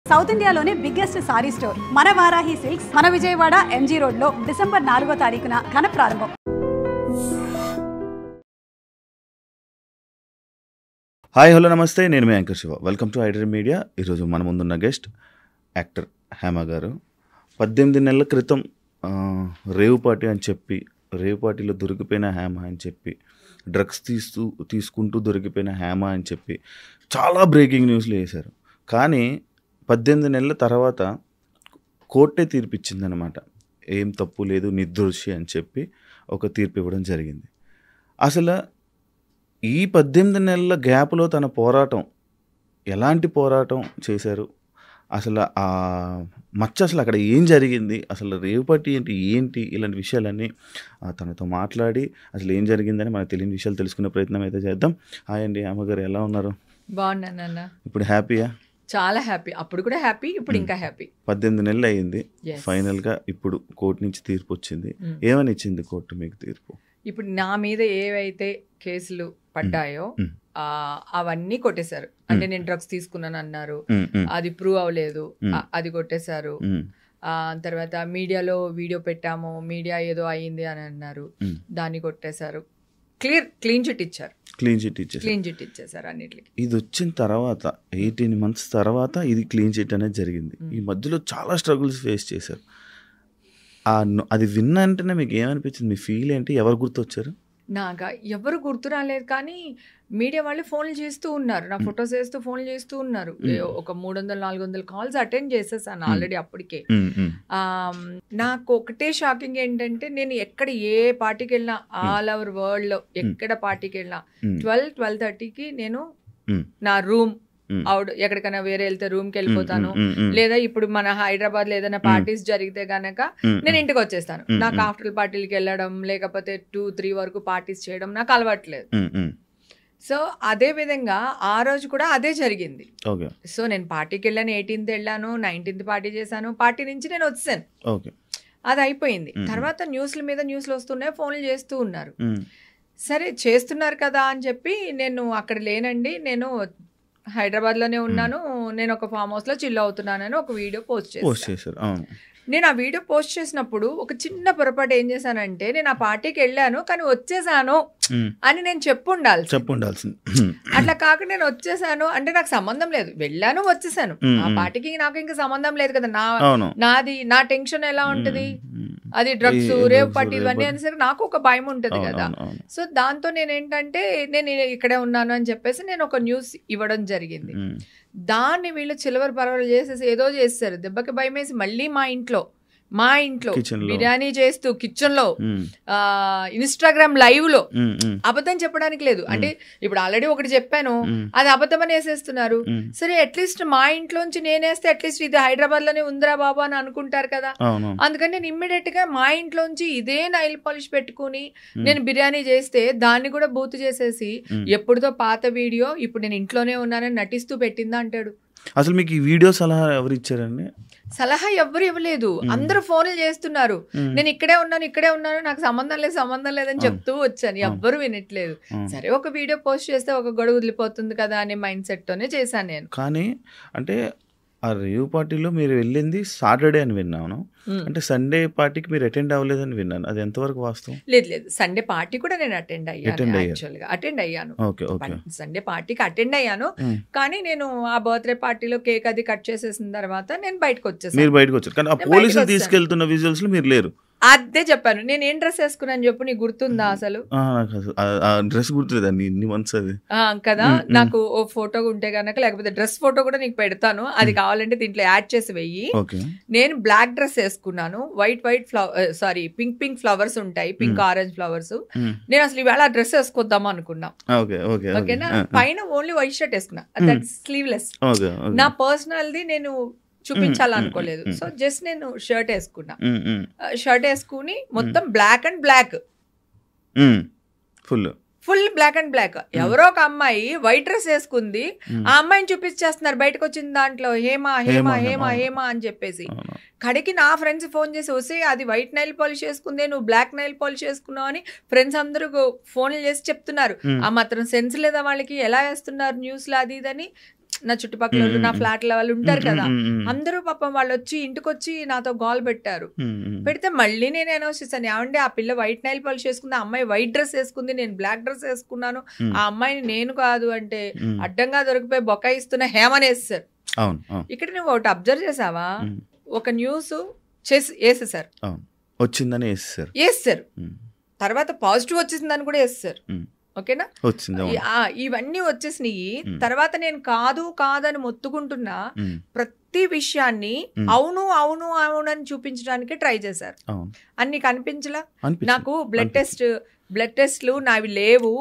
South ఇండియాలోనే biggest sorry store మన Varahi silks మన విజయవాడ ఎంజీ రోడ్ లో డిసెంబర్ 4వ తారీఖున ఘన ప్రారంభం. హాయ్ హలో నమస్తే, నేను మీ anchor Siva. Welcome to iDream media. ఈరోజు మన ముందున్న గెస్ట్ యాక్టర్ హేమ గారు. 18 నెలల క్రితం రేవ్ పార్టీ అని చెప్పి, రేవ్ పార్టీలో దొరికిపోయిన హేమ అని చెప్పి, డ్రగ్స్ తీసుకుంటూ దొరికిపోయిన హేమ అని చెప్పి చాలా బ్రేకింగ్ న్యూస్లు వేశారు. కానీ 18 నెలల తర్వాత కోర్టే తీర్పిచ్చిందనమాట. ఏం తప్పు లేదు, నిర్దోషి అని చెప్పి ఒక తీర్పు ఇవ్వడం జరిగింది. అసలు ఈ 18 నెలల గ్యాప్లో తన పోరాటం, ఎలాంటి పోరాటం చేశారు, అసలు ఆ అసలు అక్కడ ఏం జరిగింది, అసలు రేవ్ పార్టీ ఏంటి ఇలాంటి విషయాలన్నీ తనతో మాట్లాడి అసలు ఏం జరిగిందని మనకు తెలియని విషయాలు తెలుసుకునే ప్రయత్నం అయితే చేద్దాం. హాయ్ అండి, అమ్మగారు ఎలా ఉన్నారు? బాగున్నానన్న. ఇప్పుడు హ్యాపీయా? చాలా హ్యాపీ. అప్పుడు కూడా హ్యాపీ, ఇప్పుడు ఇంకా హ్యాపీ. 18 నెలలు అయ్యింది. ఫైనల్గా ఇప్పుడు కోర్టు నుంచి తీర్పు వచ్చింది. ఏమని ఇచ్చింది కోర్టు మీకు తీర్పు? ఇప్పుడు నా మీద ఏవైతే కేసులు పడ్డాయో అవన్నీ కొట్టేశారు. అంటే నేను డ్రగ్స్ తీసుకున్నాను అన్నారు, అది ప్రూవ్ అవ్వలేదు, అది కొట్టేశారు. తర్వాత మీడియాలో వీడియో పెట్టాము, మీడియా ఏదో అయ్యింది అని అన్నారు, దాన్ని కొట్టేశారు. క్లీన్ చిట్ ఇచ్చారు. క్లీన్ చిట్ ఇచ్చేసారు అన్నిటికి. ఇది వచ్చిన తర్వాత 18 months తర్వాత ఇది క్లీన్ చిట్ అనేది జరిగింది. ఈ మధ్యలో చాలా స్ట్రగుల్స్ ఫేస్ చేశారు. అది విన్న అంటేనే మీకు ఏమనిపించింది? మీ ఫీల్ ఏంటి? ఎవరు గుర్తొచ్చారు? నాగా ఎవరు గుర్తు రాలేదు, కానీ మీడియా వాళ్ళు ఫోన్లు చేస్తూ ఉన్నారు, నా ఫొటోస్ వేస్తూ ఫోన్లు చేస్తూ ఉన్నారు. ఒక 300-400 కాల్స్ అటెండ్ చేసేసాను ఆల్రెడీ అప్పటికే. నాకు ఒకటే షాకింగ్ ఏంటంటే, నేను ఎక్కడ ఏ పార్టీకి వెళ్ళినా, ఆల్ ఓవర్ వరల్డ్ లో ఎక్కడ పార్టీకి వెళ్ళినా 12-12:30కి నేను నా రూమ్ అవుట్, ఎక్కడికైనా వేరే వెళ్తే రూమ్కి వెళ్ళిపోతాను. లేదా ఇప్పుడు మన హైదరాబాద్ లో ఏదైనా పార్టీస్ జరిగితే గనక నేను ఇంటికి వచ్చేస్తాను. నాకు ఆఫ్టర్ పార్టీలకి వెళ్ళడం, లేకపోతే 2-3 వరకు పార్టీస్ చేయడం నాకు అలవాట్లేదు. సో అదే విధంగా ఆ రోజు కూడా అదే జరిగింది. సో నేను పార్టీకి వెళ్ళాను, 18th వెళ్ళాను, 19th పార్టీ చేశాను, పార్టీ నుంచి నేను వచ్చాను, అది అయిపోయింది. తర్వాత న్యూస్లు వస్తున్నాయి, ఫోన్లు చేస్తూ ఉన్నారు. సరే చేస్తున్నారు కదా అని చెప్పి, నేను అక్కడ లేనండి, నేను హైదరాబాద్ లోనే ఉన్నాను, నేను ఒక ఫామ్ హౌస్ లో చిల్ అవుతున్నానని ఒక వీడియో పోస్ట్ చేశాను. నేను ఆ వీడియో పోస్ట్ చేసినప్పుడు ఒక చిన్న పొరపాటు ఏం చేశానంటే, నేను ఆ పార్టీకి వెళ్ళాను కానీ వచ్చేసాను అని నేను చెప్పుండాల్సింది. అట్లా కాక నేను వచ్చేసాను అంటే నాకు సంబంధం లేదు, వెళ్ళాను వచ్చేసాను, ఆ పార్టీకి నాకు ఇంకా సంబంధం లేదు కదా. నా టెన్షన్ ఎలా ఉంటది, అది డ్రగ్స్, రేవ్ పార్టీ ఇవన్నీ అనేసరికి నాకు ఒక భయం ఉంటది కదా. సో దాంతో నేనేంటంటే, నేను ఇక్కడే ఉన్నాను అని చెప్పేసి నేను ఒక న్యూస్ ఇవ్వడం జరిగింది. దాన్ని వీళ్ళు చిలవర పరవలు చేసేసి ఏదో చేస్తారు, దెబ్బకి భయం వేసి మళ్ళీ మా ఇంట్లో బిర్యానీ చేస్తూ కిచెన్ లో, ఇన్స్టాగ్రామ్ లైవ్ లో అబద్ధం చెప్పడానికి లేదు. అంటే ఇప్పుడు ఆల్రెడీ ఒకటి చెప్పాను, అది అబద్ధం అని వేసేస్తున్నారు. సరే అట్లీస్ట్ మా ఇంట్లోంచి నేనేస్తే అట్లీస్ట్ ఇది హైదరాబాద్ లోనే ఉందిరా బాబా అని అనుకుంటారు కదా. అందుకని నేను ఇమ్మీడియట్ గా మా ఇంట్లోంచి ఇదే నైల్ పాలిష్ పెట్టుకుని నేను బిర్యానీ చేస్తే దాన్ని కూడా బూత్ చేసేసి, ఎప్పుడుదో పాత వీడియో ఇప్పుడు నేను ఇంట్లోనే ఉన్నానని నటిస్తూ పెట్టిందా అంటాడు. అసలు మీకు ఈ వీడియో సలహా ఎవరు ఇచ్చారండి? సలహా ఎవరు ఇవ్వలేదు, అందరూ ఫోన్లు చేస్తున్నారు, నేను ఇక్కడే ఉన్నాను, నాకు సంబంధం లేదని చెప్తూ వచ్చాను, ఎవ్వరు వినట్లేదు. సరే ఒక వీడియో పోస్ట్ చేస్తే ఒక గొడవ వదిలిపోతుంది కదా అనే మైండ్ సెట్ తోనే చేశాను నేను. కానీ అంటే ఆ రేవ్ పార్టీలో మీరు వెళ్ళింది సాటర్డే అని విన్నాను, అంటే సండే పార్టీకి మీరు అటెండ్ అవ్వలేదని విన్నాను. అది ఎంతవరకు వాస్తవం? లేదు, సండే పార్టీ కూడా నేను అటెండ్ అయ్యాను. సండే పార్టీకి అటెండ్ అయ్యాను, కానీ నేను ఆ బర్త్డే పార్టీలో కేక్ అది కట్ చేసేసిన తర్వాత నేను బయటకు వచ్చేసాను. మీరు బయటకు వచ్చారు, కానీ ఆ పోలీసులు తీసుకెళ్తున్న విజువల్స్ లో మీరు లేరు. అదే చెప్పాను, నేను ఏం డ్రెస్ వేసుకున్నాను చెప్పు, నీకు గుర్తుందా? అసలు డ్రెస్ గుర్తులేదండి, కదా. నాకు ఓ ఫోటో ఉంటే గనక, లేకపోతే డ్రెస్ ఫోటో కూడా నీకు పెడతాను, అది కావాలంటే దీంట్లో యాడ్ చేసి వెయ్యి. నేను బ్లాక్ డ్రెస్ వేసుకున్నాను, పింక్ ఫ్లవర్స్ ఉంటాయి, పింక్ ఆరెంజ్ ఫ్లవర్స్. నేను అసలు ఇవాళ డ్రెస్ వేసుకొద్దాం అనుకున్నా, ఓకేనా. పైన ఓన్లీ వైట్ షర్ట్ వేసుకున్నా, దట్ స్లీవ్లెస్. నా పర్సనల్ది నేను చూపించాలనుకోలేదు. సో జస్ట్ నేను షర్ట్ వేసుకున్నా, షర్ట్ వేసుకుని మొత్తం black and black, full black and black. ఎవరో ఒక అమ్మాయి వైట్ డ్రెస్ వేసుకుంది, ఆ అమ్మాయిని చూపించేస్తున్నారు బయటకు వచ్చిన దాంట్లో, హేమా హేమా హేమా హేమా అని చెప్పేసి. కడికి నా ఫ్రెండ్స్ ఫోన్ చేసి, వస్తే అది వైట్ నైల్ పాలిష్ వేసుకుందే, నువ్వు బ్లాక్ నైల్ పాలిష్ వేసుకున్నావు అని ఫ్రెండ్స్ అందరూ ఫోన్లు చేసి చెప్తున్నారు. ఆ మాత్రం సెన్స్ లేదా వాళ్ళకి, ఎలా వేస్తున్నారు న్యూస్లో అది ఇదని. నా చుట్టుపక్కల వాళ్ళు, నా ఫ్లాట్ల వాళ్ళు ఉంటారు కదా, అందరూ పాపం వాళ్ళు వచ్చి ఇంటికి వచ్చి నాతో గోల్ పెట్టారు. పెడితే మళ్ళీ నేను అనౌన్స్ చేశాను, ఏమంటే ఆ పిల్ల వైట్ నైల్ పాలిష్ వేసుకుంది, ఆ అమ్మాయి వైట్ డ్రెస్ వేసుకుంది, నేను బ్లాక్ డ్రెస్ వేసుకున్నాను, ఆ అమ్మాయిని నేను కాదు అంటే అడ్డంగా దొరికిపోయి బొకాయిస్తున్న హేమనేస్తారు. ఇక్కడ నువ్వు ఒకటి అబ్జర్వ్ చేసావా, ఒక న్యూస్ చేసి వేసేసారు, వచ్చిందని వేసేసారు, తర్వాత పాజిటివ్ వచ్చేసిందని కూడా వేసేసారు. ఓకేనా, ఇవన్నీ వచ్చేసినాయి. తర్వాత నేను కాదని మొత్తుకుంటున్నా ప్రతి విషయాన్ని అవును అవును అవును అని చూపించడానికి ట్రై చేశారు. అన్ని కనిపించలా. నాకు బ్లడ్ టెస్ట్లు నావి లేవు,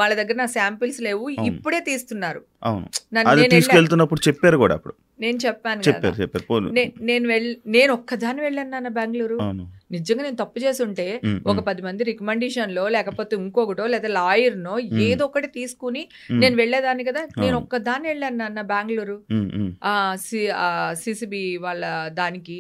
వాళ్ళ దగ్గర నా శాంపిల్స్ లేవు, ఇప్పుడే తీస్తున్నారు. చెప్పారు కూడా, అప్పుడు నేను చెప్పాను నేను ఒక్కదాన్ని వెళ్ళాను నాన్న బెంగళూరు. నిజంగా నేను తప్పు చేసి ఉంటే ఒక 10 మంది రికమెండేషన్ లో లేకపోతే ఇంకొకటో లేదా లాయర్ నో ఏదో ఒకటి తీసుకుని నేను వెళ్ళేదాన్ని కదా. నేను ఒక్కదాన్ని వెళ్ళాను నాన్న బెంగళూరు సిసిబి వాళ్ళ దానికి.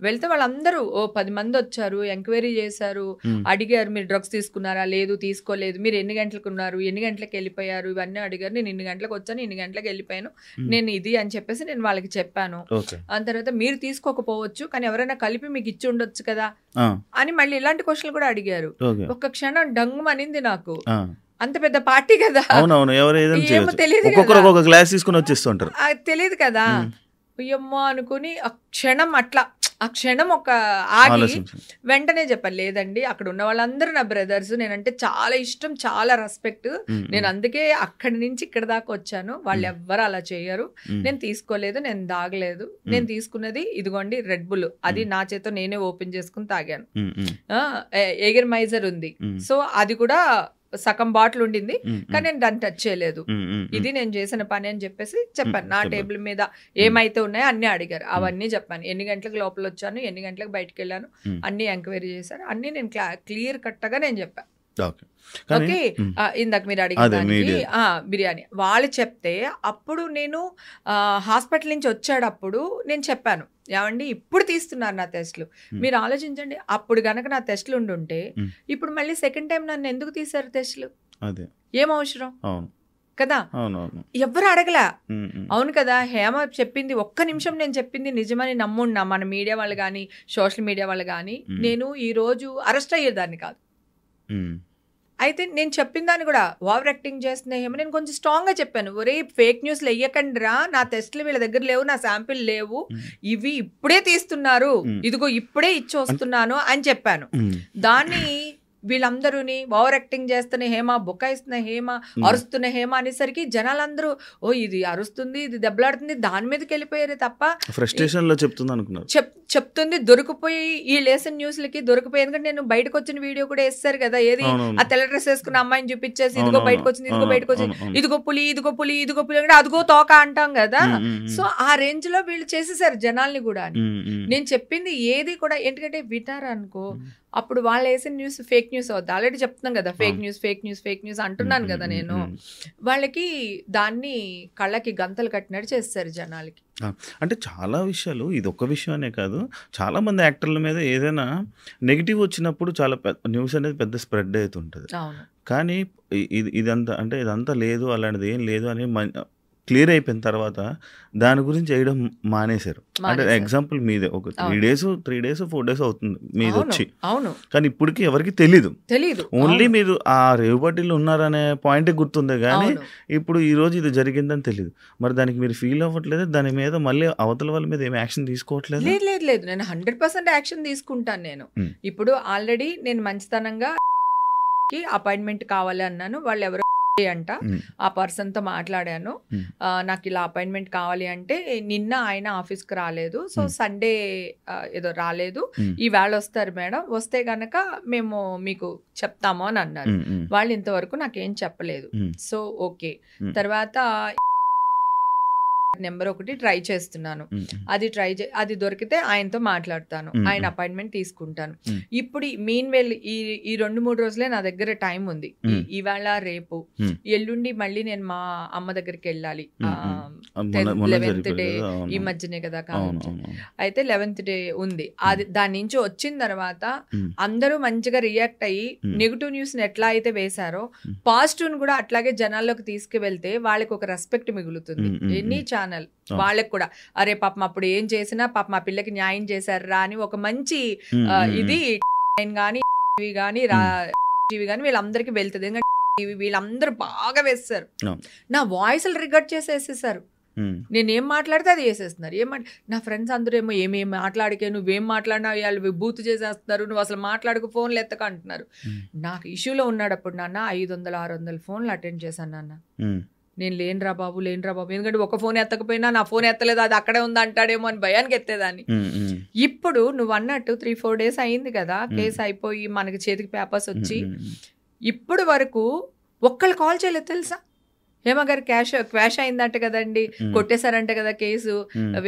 వెళ్తే వాళ్ళందరూ 10 మంది వచ్చారు, ఎంక్వైరీ చేశారు, అడిగారు మీరు డ్రగ్స్ తీసుకున్నారా, లేదు తీసుకోలేదు, మీరు ఎన్ని గంటలకు ఉన్నారు, ఎన్ని గంటలకు వెళ్ళిపోయారు, ఇవన్నీ అడిగారు. నేను ఇన్ని గంటలకు వచ్చాను, ఇన్ని గంటలకు వెళ్ళిపోయాను, నేను ఇది అని చెప్పేసి నేను వాళ్ళకి చెప్పాను. దాని తర్వాత మీరు తీసుకోకపోవచ్చు కానీ ఎవరైనా కలిపి మీకు ఇచ్చి ఉండొచ్చు కదా అని మళ్ళీ ఇలాంటి క్వశ్చన్లు కూడా అడిగారు. ఒక్క క్షణం డంగు అనింది నాకు. అంత పెద్ద పార్టీ కదా, ఏమో తెలియదు కదా, అయ్యమ్మో అనుకుని ఆ క్షణం ఒక ఆగి వెంటనే చెప్పాను, లేదండి అక్కడ ఉన్న వాళ్ళందరూ నా బ్రదర్స్, నేనంటే చాలా ఇష్టం, చాలా రెస్పెక్ట్, నేను అందుకే అక్కడి నుంచి ఇక్కడ దాకా వచ్చాను, వాళ్ళు ఎవ్వరు అలా చేయరు, నేను తీసుకోలేదు, నేను దాగలేదు, నేను తీసుకున్నది ఇదిగోండి రెడ్ బుల్, అది నా చేత నేనే ఓపెన్ చేసుకుని తాగాను, ఏగర్ మైజర్ ఉంది, సో అది కూడా సగం బాటిల్ ఉండింది కానీ నేను దాన్ని టచ్ చేయలేదు, ఇది నేను చేసిన పని అని చెప్పేసి చెప్పాను. నా టేబుల్ మీద ఏమైతే ఉన్నాయో అన్ని అడిగారు, అవన్నీ చెప్పాను. ఎన్ని గంటలకు లోపల వచ్చాను, ఎన్ని గంటలకు బయటకు వెళ్ళాను, అన్ని ఎంక్వైరీ చేశాను, అన్ని నేను క్లియర్ కట్గా నేను చెప్పాను. ఓకే, ఇందాక మీరు అడిగిన బిర్యానీ వాళ్ళు చెప్తే అప్పుడు నేను హాస్పిటల్ నుంచి వచ్చేటప్పుడు నేను చెప్పాను, ఏమండి ఇప్పుడు తీస్తున్నారు నా టెస్ట్లు, మీరు ఆలోచించండి, అప్పుడు గనక నా టెస్ట్లు ఉండుంటే ఇప్పుడు మళ్ళీ సెకండ్ టైం నన్ను ఎందుకు తీశారు టెస్ట్లు, ఏం అవసరం కదా, ఎవ్వరు అడగలా. అవును కదా, హేమ చెప్పింది ఒక్క నిమిషం నేను చెప్పింది నిజమని నమ్మున్నా మన మీడియా వాళ్ళు కానీ సోషల్ మీడియా వాళ్ళు కానీ, నేను ఈ రోజు అరెస్ట్ అయ్యేదాన్ని కాదు. అయితే నేను చెప్పిన దాన్ని కూడా ఓవర్ యాక్టింగ్ చేస్తున్నా ఏమో, నేను కొంచెం స్ట్రాంగ్ గా చెప్పాను, ఒరే ఫేక్ న్యూస్లు వెయ్యకండి రా, నా టెస్ట్లు వీళ్ళ దగ్గర లేవు, నా శాంపిల్ లేవు, ఇవి ఇప్పుడే తీస్తున్నారు, ఇదిగో ఇప్పుడే ఇచ్చి వస్తున్నాను అని చెప్పాను. దాన్ని వీళ్ళందరూని ఓవర్ యాక్టింగ్ చేస్తున్న హేమ, బొక్కాయిస్తున్న హేమ, అరుస్తున్న హేమ అనేసరికి జనాలందరూ ఓ ఇది అరుస్తుంది, ఇది దెబ్బలాడుతుంది, దాని మీదకి వెళ్ళిపోయారే తప్ప ఫ్రస్ట్రేషన్ లో చెప్తుంది అనుకున్నారు. చెప్తుంది దొరికిపోయి ఈ లేసన్ న్యూస్లకి దొరికిపోయి, ఎందుకంటే నేను బయటకు వచ్చిన వీడియో కూడా వేస్తారు కదా, ఏది ఆ తెల్ల డ్రెస్ వేసుకున్న అమ్మాయిని చూపించేసి ఇదిగో బయటకు వచ్చింది, ఇదిగో బయటకు వచ్చింది, ఇదిగో పులి, ఇదిగో పులి, ఇదిగో పులి అంటే అదిగో తోక అంటాం కదా. సో ఆ రేంజ్ లో వీళ్ళు చేసేసారు జనాల్ని కూడా. నేను చెప్పింది ఏది కూడా ఎందుకంటే వింటారు అనుకో, అప్పుడు వాళ్ళు వేసిన న్యూస్ ఫేక్ న్యూస్ అవుద్ది. ఆల్రెడీ చెప్తున్నాను కదా, fake news fake news fake news అంటున్నాను కదా నేను. వాళ్ళకి దాన్ని కళ్ళకి గంతలు కట్టినట్టు చేస్తారు జనాలకి. అంటే చాలా విషయాలు, ఇది ఒక్క విషయం అనే కాదు, చాలా మంది యాక్టర్ల మీద ఏదైనా నెగిటివ్ వచ్చినప్పుడు చాలా న్యూస్ అనేది పెద్ద స్ప్రెడ్ అవుతుంటుంది. కానీ ఇదంతా అంటే ఇదంతా లేదు, అలాంటిది ఏం లేదు అని క్లియర్ అయిపోయిన తర్వాత దాని గురించి వేయడం మానేశారు. అంటే ఎగ్జాంపుల్ మీదే ఒక 3 days 4 days అవుతుంది మీద వచ్చి, కానీ ఇప్పటికి ఎవరికి తెలీదు, ఓన్లీ మీరు ఆ రేవు పార్టీలో ఉన్నారనే పాయింట్ గుర్తుందే కానీ ఇప్పుడు ఈ రోజు ఇది జరిగిందని తెలియదు. మరి దానికి మీరు ఫీల్ అవ్వట్లేదు, దాని మీద మళ్ళీ అవతల వాళ్ళ మీద ఏమి యాక్షన్ తీసుకోవట్లేదు? లేదు, నేను 100% యాక్షన్ తీసుకుంటాను. నేను ఇప్పుడు ఆల్రెడీ నేను మంచితనంగా అపాయింట్మెంట్ కావాలి అన్నాను, వాళ్ళు ఎవరో అంట ఆ పర్సన్ తో మాట్లాడాను, నాకు ఇలా అపాయింట్మెంట్ కావాలి అంటే నిన్న ఆయన ఆఫీస్కి రాలేదు, సో సండే ఏదో రాలేదు, ఈ వేళ వస్తారు మేడం, వస్తే గనక మేము మీకు చెప్తాము అని అన్నారు. వాళ్ళు ఇంతవరకు నాకేం చెప్పలేదు. సో ఓకే, తర్వాత నెంబర్ ఒకటి ట్రై చేస్తున్నాను. అది దొరికితే ఆయనతో మాట్లాడతాను, ఆయన అపాయింట్మెంట్ తీసుకుంటాను. ఇప్పుడు మీన్ వెల్ ఈ 2-3 రోజులే నా దగ్గర టైం ఉంది. ఇవాళ రేపు ఎల్లుండి మళ్ళీ నేను మా అమ్మ దగ్గరికి వెళ్ళాలి. 11th డే ఈ మధ్యనే కదా కావచ్చు. అయితే 11th డే ఉంది. అది దాని నుంచి వచ్చిన తర్వాత అందరూ మంచిగా రియాక్ట్ అయ్యి నెగిటివ్ న్యూస్ ని ఎట్లా అయితే వేశారో పాజిటివ్ ని కూడా అట్లాగే జనాల్లోకి తీసుకువెళ్తే వాళ్ళకి ఒక రెస్పెక్ట్ మిగులుతుంది. ఎనీ ఛానల్ వాళ్ళకి కూడా అరే పాపం అప్పుడు ఏం చేసినా పాప మా పిల్లకి న్యాయం చేశారా అని ఒక మంచి ఇది గానీ వీళ్ళందరికీ వెళ్తుంది. ఎందుకంటే వీళ్ళందరూ బాగా వేస్తారు. నా వాయిస్లు రికార్డ్ చేసేసేసారు. నేనేం మాట్లాడితే అది వేసేస్తున్నారు. నా ఫ్రెండ్స్ అందరూ ఏమో ఏమేమి మాట్లాడికే నువ్వేం మాట్లాడినా వాళ్ళు బూత్ చేసేస్తున్నారు, నువ్వు అసలు మాట్లాడుకు ఫోన్లు ఎత్తక అంటున్నారు. నాకు ఇష్యూలో ఉన్నాడప్పుడు నాన్న 500-600 ఫోన్లు అటెండ్ చేశాను నాన్న. నేను లేనురా బాబు. ఎందుకంటే ఒక ఫోన్ ఎత్తకపోయినా నా ఫోన్ ఎత్తలేదు అది అక్కడే ఉంది అంటాడేమో అని భయానికి ఎత్తేదాన్ని. ఇప్పుడు నువ్వు అన్నట్టు 3-4 డేస్ అయింది కదా కేసు అయిపోయి మనకి చేతికి పేపర్స్ వచ్చి ఇప్పుడు వరకు ఒక్కళ్ళు కాల్ చేయలేదు తెలుసా. హేమగారు క్వాష్ అయిందంట కదండి, కొట్టేశారంట కదా కేసు,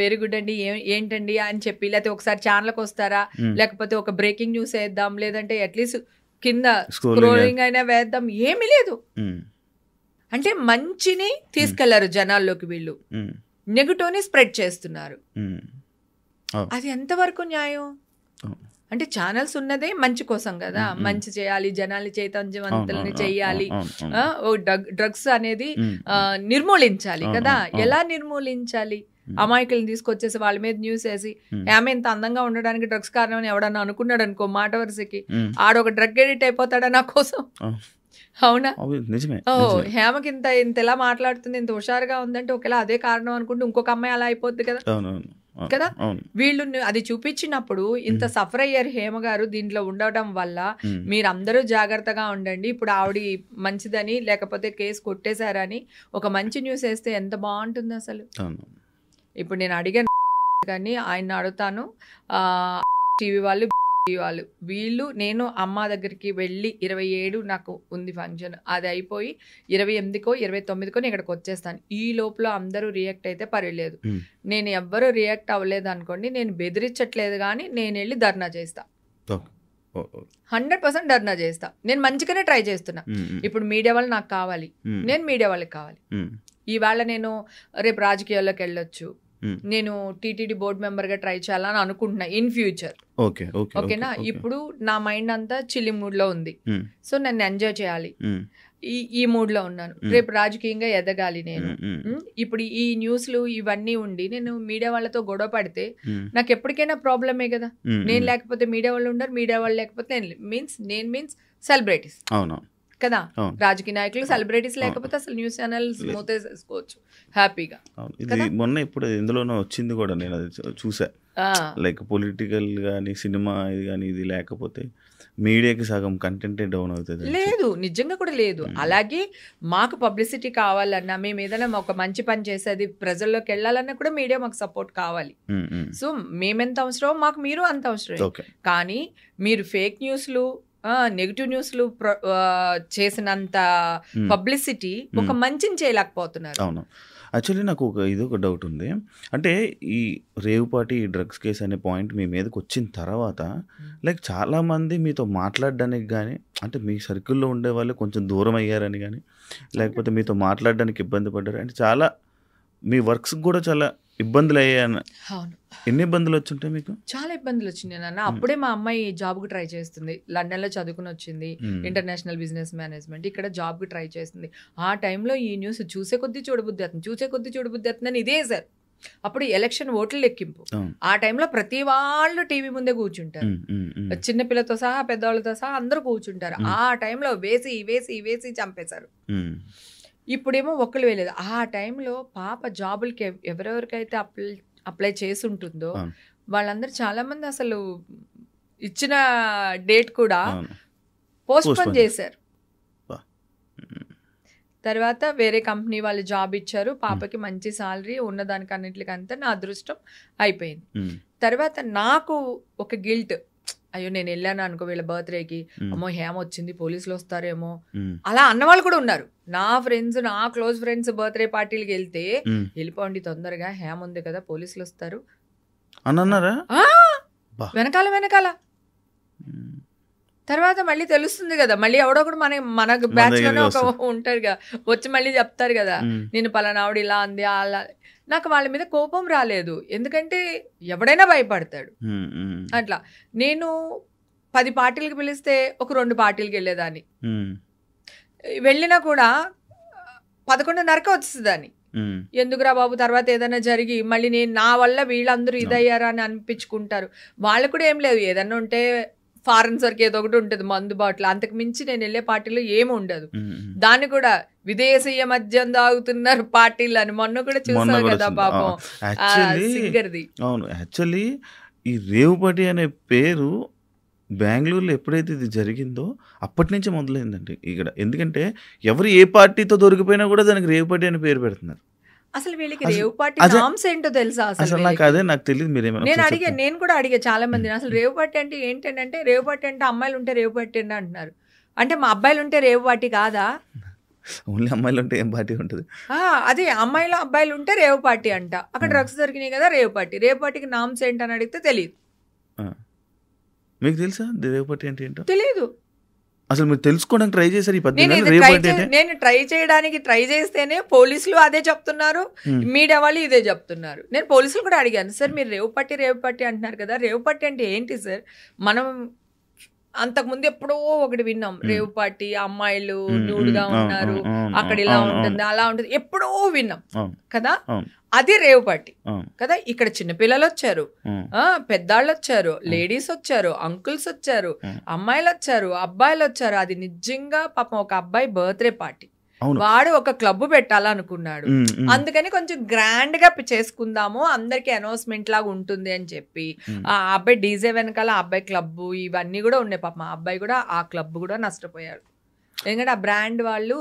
వెరీ గుడ్ అండి, ఏంటండి అని చెప్పి, లేకపోతే ఒకసారి ఛానల్కి వస్తారా, లేకపోతే ఒక బ్రేకింగ్ న్యూస్ వేద్దాం, లేదంటే అట్లీస్ట్ కింద స్క్రోలింగ్ అయినా వేద్దాం, ఏమీ లేదు. అంటే మంచిని తీసుకెళ్లారు జనాల్లోకి, వీళ్ళు నెగటివ్ ని స్ప్రెడ్ చేస్తున్నారు. అది ఎంతవరకు న్యాయం? అంటే ఛానల్స్ ఉన్నదే మంచి కోసం కదా, మంచి చేయాలి, జనాల్ని చైతన్యవంతుల్ని చేయాలి, డ్రగ్స్ అనేది నిర్మూలించాలి కదా. ఎలా నిర్మూలించాలి? అమాయకులను తీసుకొచ్చేసి వాళ్ళ మీద న్యూస్ వేసి ఆమె ఇంత అందంగా ఉండడానికి డ్రగ్స్ కారణం అని ఎవడన్నా అనుకున్నాడు అనుకో, మాట వరుసకి ఆడొక డ్రగ్ ఎడిట్ అయిపోతాడా నా కోసం? అవునా? హేమకి ఇంత ఎలా మాట్లాడుతుంది, ఇంత హుషారుగా ఉందంటే ఒకవేళ అదే కారణం అనుకుంటే ఇంకొక అమ్మాయి అలా అయిపోద్ది కదా కదా. వీళ్ళు అది చూపించినప్పుడు ఇంత సఫర్ అయ్యారు హేమ గారు దీంట్లో ఉండటం వల్ల. మీరందరూ జాగ్రత్తగా ఉండండి. ఇప్పుడు ఆవిడ మంచిదని లేకపోతే కేసు కొట్టేశారని ఒక మంచి న్యూస్ వేస్తే ఎంత బాగుంటుంది అసలు. ఇప్పుడు నేను అడిగాను కానీ ఆయన అడుగుతాను, టీవీ వాళ్ళు వీళ్ళు నేను అమ్మ దగ్గరికి వెళ్ళి 27 నాకు ఉంది ఫంక్షన్, అది అయిపోయి 28కో 29కో నేను ఇక్కడికి వచ్చేస్తాను. ఈ లోపల అందరూ రియాక్ట్ అయితే పర్వాలేదు. నేను ఎవ్వరూ రియాక్ట్ అవ్వలేదు అనుకోండి, నేను బెదిరించట్లేదు కానీ నేను వెళ్ళి ధర్నా చేస్తా, 100% ధర్నా చేస్తా. నేను మంచిగానే ట్రై చేస్తున్నా. ఇప్పుడు మీడియా వాళ్ళు నాకు కావాలి, నేను మీడియా వాళ్ళకి కావాలి. ఈవేళ నేను రేపు రాజకీయాల్లోకి వెళ్ళొచ్చు, నేను టీటీడీ బోర్డు మెంబర్ గా ట్రై చేయాలని అనుకుంటున్నా ఇన్ ఫ్యూచర్. ఓకేనా? ఇప్పుడు నా మైండ్ అంతా చిల్లి మూడ్ లో ఉంది. సో నన్ను ఎంజాయ్ చేయాలి, ఈ మూడ్ లో ఉన్నాను. రేపు రాజకీయంగా ఎదగాలి నేను. ఇప్పుడు ఈ న్యూస్లు ఇవన్నీ ఉండి నేను మీడియా వాళ్ళతో గొడవ పడితే నాకు ఎప్పటికైనా ప్రాబ్లమే కదా. నేను లేకపోతే మీడియా వాళ్ళు ఉండరు, మీడియా వాళ్ళు లేకపోతే నేను మీన్స్ సెలబ్రిటీస్ కదా. రాజకీయ నాయకులు సెలబ్రిటీస్ లేకపోతే అసలు న్యూస్ ఛానల్స్ మూతేసుకోవచ్చు హ్యాపీగా. మొన్న ఇప్పుడు ఎందులోనో వచ్చింది కూడా, నేను అది చూసా. లైక్ పొలిటికల్ కానీ సినిమా ఇది కానీ ఇది లేకపోతే మీడియాకి సగం కంటెంటే డౌన్ అవుతుంది. లేదు, నిజంగా కూడా లేదు. అలాగే మాకు పబ్లిసిటీ కావాలన్నా, మేము ఏదైనా ఒక మంచి పని చేసేది ప్రజల్లోకి వెళ్ళాలన్నా కూడా మీడియా మాకు సపోర్ట్ కావాలి. సో మేమెంత అవసరమో మాకు మీరు అంత అవసరం. కానీ మీరు ఫేక్ న్యూస్లు నెగిటివ్ న్యూస్లు చేసినంత పబ్లిసిటీ ఒక మంచిని చేయలేకపోతున్నారు. అవును. యాక్చువల్లీ నాకు ఒక డౌట్ ఉంది. అంటే ఈ రేవుపాటి ఈ డ్రగ్స్ కేసు అనే పాయింట్ మీ మీదకి వచ్చిన తర్వాత లైక్ చాలామంది మీతో మాట్లాడడానికి కానీ, అంటే మీ సర్కిల్లో ఉండే వాళ్ళు కొంచెం దూరం అయ్యారని కానీ, లేకపోతే మీతో మాట్లాడడానికి ఇబ్బంది పడ్డారు అంటే, చాలా మీ వర్క్స్ కూడా చాలా ఇబ్బందులు అయ్యాను. అవును. ఎన్ని ఇబ్బందులు వచ్చుంటాయి మీకు? చాలా ఇబ్బందులు వచ్చినాయి నాన్న. అప్పుడే మా అమ్మాయి జాబ్కి ట్రై చేస్తుంది, లండన్లో చదువుకుని వచ్చింది, ఇంటర్నేషనల్ బిజినెస్ మేనేజ్మెంట్, ఇక్కడ జాబ్కి ట్రై చేస్తుంది. ఆ టైంలో ఈ న్యూస్ చూసే కొద్దీ చూడబుద్ధి అవుతుందని ఇదే సార్. అప్పుడు ఎలక్షన్ ఓట్ల లెక్కింపు. ఆ టైంలో ప్రతి వాళ్ళు టీవీ ముందే కూర్చుంటారు, చిన్నపిల్లతో సహా పెద్దవాళ్ళతో సహా అందరూ కూర్చుంటారు. ఆ టైంలో వేసి చంపేశారు. ఇప్పుడేమో ఒక్కరు వేయలేదు. ఆ టైంలో పాప జాబులకి ఎవరెవరికైతే అప్లై చేసి ఉంటుందో వాళ్ళందరూ చాలా మంది అసలు ఇచ్చిన డేట్ కూడా పోస్ట్పోన్ చేశారు. తర్వాత వేరే కంపెనీ వాళ్ళు జాబ్ ఇచ్చారు, పాపకి మంచి సాలరీ ఉన్నదానికి అన్నింటికంతా నా అదృష్టం అయిపోయింది. తర్వాత నాకు ఒక గిల్ట్, అయ్యో నేను వెళ్ళాను అనుకో వీళ్ళ బర్త్డేకి, ఉమ్, అమ్మో హేమ వచ్చింది పోలీసులు వస్తారేమో, ఉమ్, అలా అన్నవాళ్ళు కూడా ఉన్నారు. నా ఫ్రెండ్స్, నా క్లోజ్ ఫ్రెండ్స్ బర్త్డే పార్టీలకి వెళ్తే ఉమ్. వెళ్ళిపోండి తొందరగా, హేమ ఉంది కదా పోలీసులు వస్తారు అని అన్నారా? ఆ, బా. వెనకాల ఉమ్, తర్వాత మళ్ళీ తెలుస్తుంది కదా, మళ్ళీ ఎవడో కూడా మన బ్యాచ్ లోనే దగ్గరికి ఒక ఉంటారు కదా, వచ్చి మళ్ళీ చెప్తారు కదా ఉమ్, నేను పలానా ఆవిడ ఇలా అంది అలా. నాకు వాళ్ళ మీద కోపం రాలేదు, ఎందుకంటే ఎవడైనా భయపడతాడు ఉమ్, ఉమ్, అట్లా. నేను 10 పార్టీలకు పిలిస్తే ఒక 2 పార్టీలకు వెళ్ళేదాన్ని, ఉమ్, వెళ్ళినా కూడా 11:30కి వచ్చేదాన్ని. ఉమ్, ఎందుకురా బాబు తర్వాత ఏదైనా జరిగి మళ్ళీ నేను నా వల్ల వీళ్ళందరూ ఇదయ్యారా అని అనిపించుకుంటారు. వాళ్ళకు కూడా ఏం లేదు, ఏదన్నా ఉంటే ఫారెన్ సరికి ఏదో ఒకటి ఉంటుంది మందు బాటిల్, అంతకు మించి నేను వెళ్ళే పార్టీలో ఏమి ఉండదు. ఉమ్. దాన్ని కూడా విదేశీయ మద్యం తాగుతున్నారు పార్టీలు అని మొన్న కూడా మొన్న చూసావు కూడా కదా వచ్చింది. పాపం యాక్చువల్లీ సింగర్ది. అవును, యాక్చువల్లీ ఈ రేవుపాటి అనే పేరు బెంగళూరులో ఎప్పుడైతే ఇది జరిగిందో అప్పటి నుంచే మొదలైందండి ఇక్కడ. ఎందుకంటే ఎవరు ఏ పార్టీతో దొరికిపోయినా కూడా దానికి రేవుపాటి అనే పేరు పెడుతున్నారు. అసలు వీళ్ళకి అసలు- రేవు పార్టీ అసలు- నామ్స్ ఏంటో తెలుసా అసలు అసలు నాకు వీళ్ళకి? అదే నాకు తెలియదు, మీరేమైనా నేను కూడా అడిగా చాలా మందిని, అసలు రేవు పార్టీ అంటే ఏంటంటే, రేవు పార్టీ అంటే అమ్మాయిలు ఉంటే రేవు పార్టీ అంటున్నారు. అంటే మా అబ్బాయిలు ఉంటే రేవు పార్టీ కాదా? ఓన్లీ అమ్మాయిలు ఉంటే ఏం పార్టీ ఉంటుంది? అదే అమ్మాయిలు అబ్బాయిలు ఉంటే రేవు పార్టీ అంట. అక్కడ డ్రగ్స్ దొరికినాయి కదా రేవు పార్టీ. రేవు పార్టీకి నామ్స్ ఏంటని అడిగితే తెలియదు. మీకు తెలుసా రేవుపాటి అంటే ఏంటో? తెలియదు. అసలు మీరు తెలుసుకోవడానికి ట్రై చేశారు ఈ 10 నేను నెలలు ఇది రేవుపాటి అంటే? నేను ట్రై చేస్తేనే పోలీసులు అదే చెప్తున్నారు, మీడియా వాళ్ళు ఇదే చెప్తున్నారు. నేను పోలీసులు కూడా అడిగాను, సార్ మీరు రేవు పట్టి అంటున్నారు కదా, రేవు పట్టి అంటే ఏంటి సార్? మనం అంతకుముందు ఎప్పుడో ఒకటి విన్నాం, రేవు పార్టీ అమ్మాయిలు న్యూడ్గా ఉన్నారు, అక్కడ ఇలా ఉంటుంది అలా ఉంటుంది, ఎప్పుడో విన్నాం కదా. అది రేవు పార్టీ కదా. ఇక్కడ చిన్నపిల్లలు వచ్చారు, పెద్దాళ్ళు వచ్చారు, లేడీస్ వచ్చారు, అంకుల్స్ వచ్చారు, అమ్మాయిలు వచ్చారు, అబ్బాయిలు వచ్చారు. అది నిజంగా పాపం ఒక అబ్బాయి బర్త్డే పార్టీ, వాడు ఒక క్లబ్ పెట్టాలనుకున్నాడు. అందుకని కొంచెం గ్రాండ్ గా చేసుకుందాము, అందరికి అనౌన్స్మెంట్ లాగా ఉంటుంది అని చెప్పి ఆ అబ్బాయి డీజే వెనకాల అబ్బాయి క్లబ్ ఇవన్నీ కూడా ఉన్నాయి. పాపం ఆ అబ్బాయి కూడా ఆ క్లబ్ కూడా నష్టపోయాడు, ఎందుకంటే ఆ బ్రాండ్ వాళ్ళు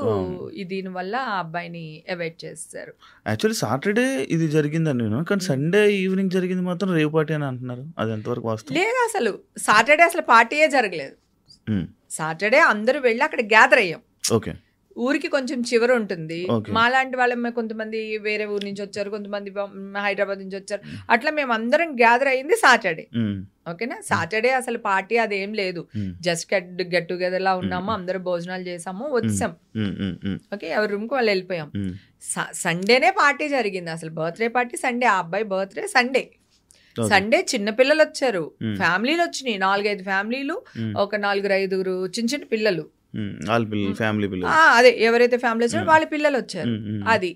దీని వల్ల ఆ అబ్బాయిని అవాయిడ్ చేస్తారు. యాక్చువల్లీ సాటర్డే ఇది జరిగిందని నేను, కానీ సండే ఈవినింగ్ జరిగింది మాత్రం రేవు పార్టీ అని అంటున్నారు. అది ఎంతవరకు వాస్తవం? లేదు, అసలు సాటర్డే అసలు పార్టీయే జరగలేదు. సాటర్డే అందరూ వెళ్ళి అక్కడ గ్యాదర్ అయ్యాం. ఓకే, ఊరికి కొంచెం చివర ఉంటుంది. మాలాంటి వాళ్ళ కొంతమంది వేరే ఊరు నుంచి వచ్చారు, కొంతమంది హైదరాబాద్ నుంచి వచ్చారు, అట్లా మేము అందరం గ్యాదర్ అయింది సాటర్డే. ఓకేనా, సాటర్డే అసలు పార్టీ అదేం లేదు, జస్ట్ గెట్ టుగెదర్ లా ఉన్నాము, అందరూ భోజనాలు చేసాము, వచ్చాం. ఓకే, ఎవరి రూమ్ కి వాళ్ళు వెళ్ళిపోయాం. సండేనే పార్టీ జరిగింది, అసలు బర్త్డే పార్టీ సండే, ఆ అబ్బాయి బర్త్డే సండే. సండే చిన్నపిల్లలు వచ్చారు, ఫ్యామిలీలు వచ్చినాయి, 4-5 ఫ్యామిలీలు, ఒక 4-5 చిన్న చిన్న పిల్లలు, ఫ్యామిలీ పిల్లలు, అదే ఎవరైతే ఫ్యామిలీ వచ్చారో వాళ్ళ పిల్లలు వచ్చారు. అది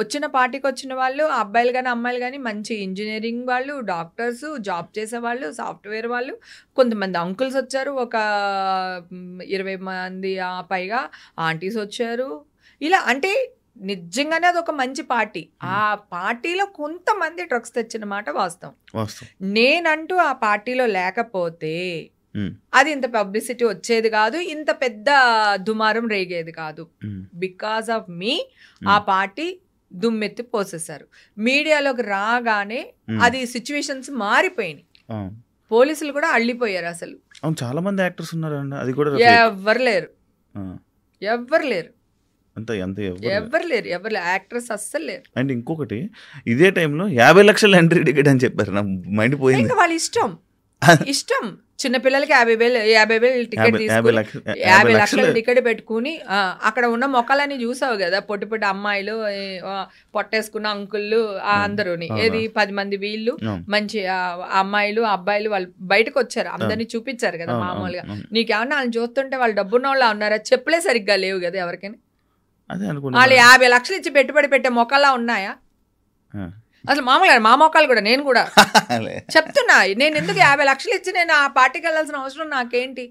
వచ్చిన పార్టీకి వచ్చిన వాళ్ళు అబ్బాయిలు కానీ అమ్మాయిలు కానీ మంచి ఇంజనీరింగ్ వాళ్ళు, డాక్టర్స్, జాబ్ చేసే వాళ్ళు, సాఫ్ట్వేర్ వాళ్ళు, కొంతమంది అంకుల్స్ వచ్చారు, ఒక 20 మంది పైగా ఆంటీస్ వచ్చారు. ఇలా అంటే నిజంగానే అది ఒక మంచి పార్టీ. ఆ పార్టీలో కొంతమంది డ్రగ్స్ తెచ్చిన మాట వాస్తవం. నేనంటూ ఆ పార్టీలో లేకపోతే అది ఇంత పబ్లిసిటీ వచ్చేది కాదు, ఇంత పెద్ద దుమారం రేగేది కాదు. బికాస్ ఆఫ్ మీ ఆ పార్టీ దుమ్మెత్తి పోసేశారు. మీడియాలోకి రాగానే అది సిచ్యువేషన్స్ మారిపోయినాయి, పోలీసులు కూడా అల్లిపోయారు. అసలు చాలా మంది యాక్టర్స్ ఉన్నారు, అది కూడా ఎవరు లేరు, ఎవరు లేరు, ఎవరు లేరు, యాక్టర్స్ అస్సలు లేరు. అండ్ ఇంకొకటి, ఇదే టైంలో 50 లక్షల ఎంట్రీ టికెట్ అని చెప్పారు, నా మైండ్ పోయింది. ఇంకా వాళ్ళ ఇష్టం చిన్నపిల్లలకి 50,000 టికెట్ తీసుకుని 50 లక్షల టికెట్ పెట్టుకుని అక్కడ ఉన్న మొక్కలని చూసావు కదా, పొట్టి పొట్టి అమ్మాయిలు, పొట్టేసుకున్న అంకుళ్ళు, అందరూని ఏది 10 మంది వీళ్ళు, మంచి అమ్మాయిలు అబ్బాయిలు వాళ్ళు బయటకు వచ్చారు, అందరినీ చూపించారు కదా. మామూలుగా నీకేమన్నా వాళ్ళని చూస్తుంటే వాళ్ళు డబ్బున్న వాళ్ళు ఉన్నారా? చెప్పులే సరిగ్గా లేవు కదా ఎవరికైనా. వాళ్ళు 50 లక్షలు ఇచ్చి పెట్టుబడి పెట్టే మొక్కలా ఉన్నాయా? అసలు మామూలుగా మా మొక్కలు కూడా, నేను కూడా చెప్తున్నా, నేను ఎందుకు 50 లక్షలు ఇచ్చి నేను ఆ పార్టీకి వెళ్ళాల్సిన అవసరం నాకేంటి?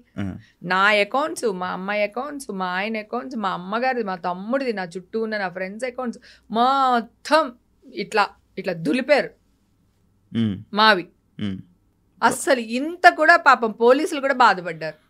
నా అకౌంట్స్, మా అమ్మాయి అకౌంట్స్, మా ఆయన అకౌంట్స్, మా అమ్మగారిది, మా తమ్ముడిది, నా చుట్టూ ఉన్న నా ఫ్రెండ్స్ అకౌంట్స్ మొత్తం ఇట్లా దులిపారు మావి. అస్సలు ఇంత కూడా పాపం పోలీసులు కూడా బాధపడ్డారు.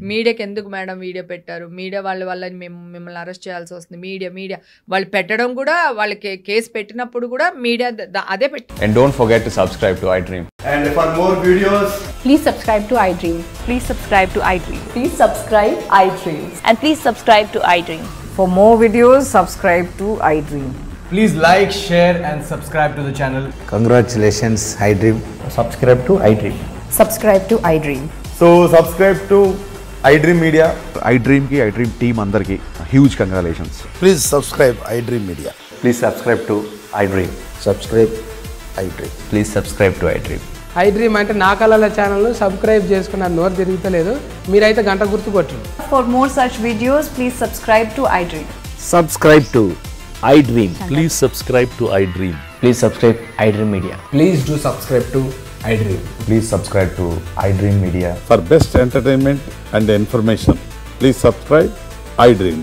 మీడియాకి ఎందుకు మేడం వీడియో పెట్టారు, మీడియా వాళ్ళ వల్ల మేము మిమ్మల్ని అరెస్ట్ చేయాల్సి వస్తుంది, మీడియా వాళ్ళు పెట్టడం కూడా, వాళ్ళకి కేసు పెట్టినప్పుడు కూడా మీడియా అదే పెట్టి. And don't forget to subscribe to iDream. And for more videos, Please subscribe to iDream. Please subscribe to iDream. Please subscribe iDream. And please subscribe to iDream. For more videos, subscribe to iDream. please like, share and subscribe to the channel. Congratulations, iDream. Subscribe to iDream. Subscribe to iDream. So subscribe to iDream Media. iDream ki iDream team andarki huge congratulations. Please subscribe iDream Media. Please subscribe to iDream. Subscribe iDream. Please subscribe to iDream. iDream అంటే నా కళల channel subscribe చేసుకున్నారు, నోరు తిరుగుతలేదు, మీరైతే గంట గుర్తు కొట్టండి. For more such videos, please subscribe to iDream. Subscribe to iDream. Please subscribe to iDream. Please subscribe iDream Media. Please do subscribe to iDream. Please subscribe to iDream Media. For best entertainment and information, please subscribe iDream.